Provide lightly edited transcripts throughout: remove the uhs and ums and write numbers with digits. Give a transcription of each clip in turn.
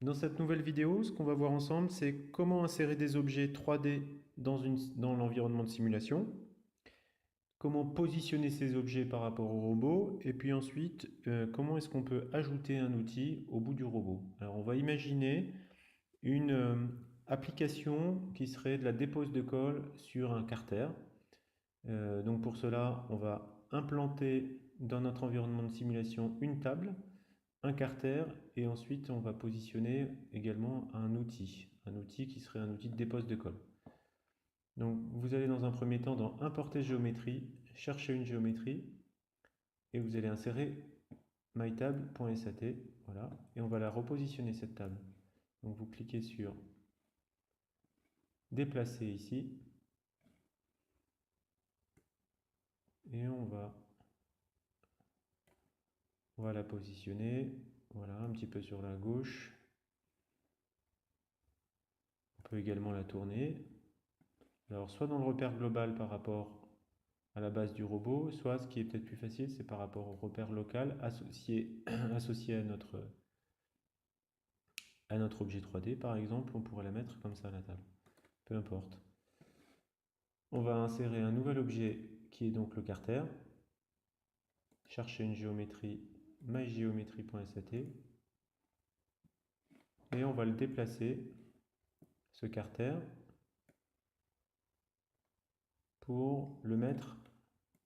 Dans cette nouvelle vidéo, ce qu'on va voir ensemble, c'est comment insérer des objets 3D dans l'environnement de simulation, comment positionner ces objets par rapport au robot, et puis ensuite, comment est-ce qu'on peut ajouter un outil au bout du robot. Alors on va imaginer une application qui serait de la dépose de colle sur un carter. Donc pour cela, on va implanter dans notre environnement de simulation une table, un carter, et ensuite on va positionner également un outil qui serait un outil de dépose de colle. Donc vous allez dans un premier temps dans Importer géométrie, chercher une géométrie, et vous allez insérer mytable.sat, voilà, et on va la repositionner cette table. Donc vous cliquez sur Déplacer ici, et on va la positionner, voilà, un petit peu sur la gauche. On peut également la tourner. Alors soit dans le repère global par rapport à la base du robot, soit ce qui est peut-être plus facile, c'est par rapport au repère local associé à notre objet 3D. Par exemple, on pourrait la mettre comme ça à la table. Peu importe. On va insérer un nouvel objet qui est donc le carter. Chercher une géométrie, mygéométrie.sat. Et on va le déplacer, ce carter, pour le mettre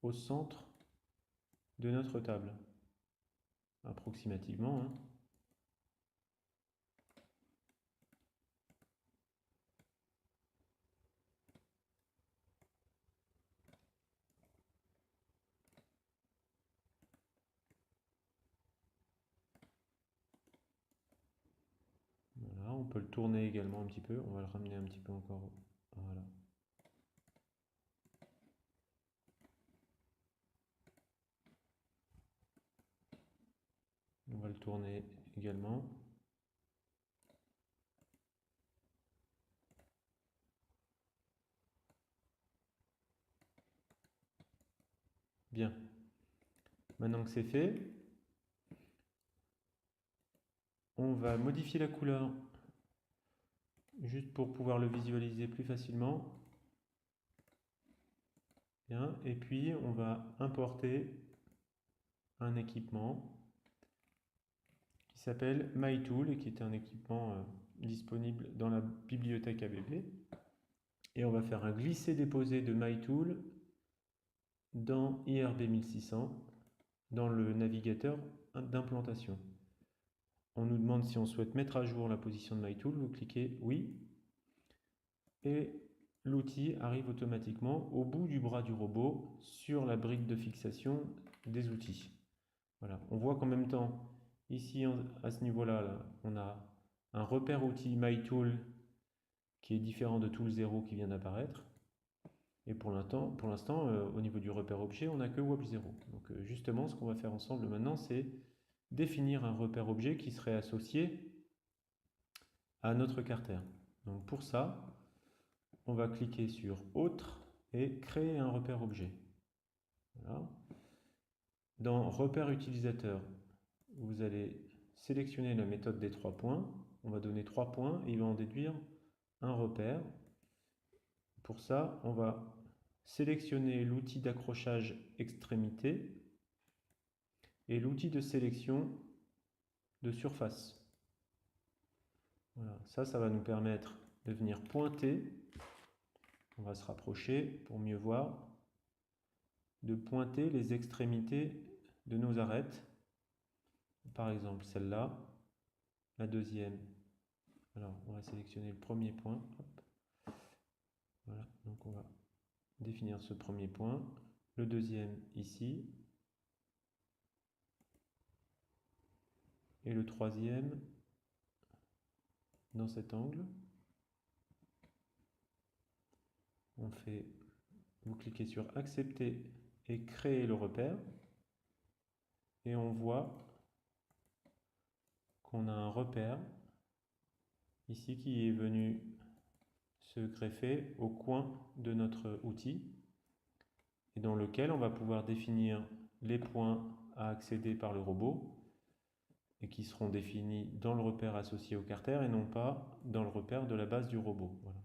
au centre de notre table. Approximativement, hein. Voilà, on peut le tourner également un petit peu. On va le ramener un petit peu encore. Voilà. On va le tourner également. Bien. Maintenant que c'est fait, on va modifier la couleur juste pour pouvoir le visualiser plus facilement. Bien. Et puis, on va importer un équipement qui s'appelle MyTool et qui est un équipement disponible dans la bibliothèque ABB. Et on va faire un glisser-déposer de MyTool dans IRB 1600 dans le navigateur d'implantation. On nous demande si on souhaite mettre à jour la position de MyTool. Vous cliquez oui et l'outil arrive automatiquement au bout du bras du robot sur la brique de fixation des outils. Voilà. On voit qu'en même temps, ici à ce niveau-là, là, on a un repère outil MyTool qui est différent de Tool 0 qui vient d'apparaître. Et pour l'instant, au niveau du repère objet, on n'a que WOP 0. Donc justement, ce qu'on va faire ensemble maintenant, c'est définir un repère objet qui serait associé à notre carter. Donc pour ça, on va cliquer sur Autre et Créer un repère objet. Voilà. Dans Repère utilisateur, vous allez sélectionner la méthode des 3 points. On va donner 3 points et il va en déduire un repère. Pour ça, on va sélectionner l'outil d'accrochage extrémité et l'outil de sélection de surface. Voilà. Ça va nous permettre de venir pointer. On va se rapprocher pour mieux voir. De pointer les extrémités de nos arêtes. Par exemple, celle-là. La deuxième. Alors, on va sélectionner le premier point. Hop. Voilà. Donc, on va définir ce premier point. Le deuxième ici. Et le troisième dans cet angle. Vous cliquez sur Accepter et Créer le repère. Et on voit qu'on a un repère ici qui est venu se greffer au coin de notre outil et dans lequel on va pouvoir définir les points à accéder par le robot et qui seront définis dans le repère associé au carter et non pas dans le repère de la base du robot. Voilà.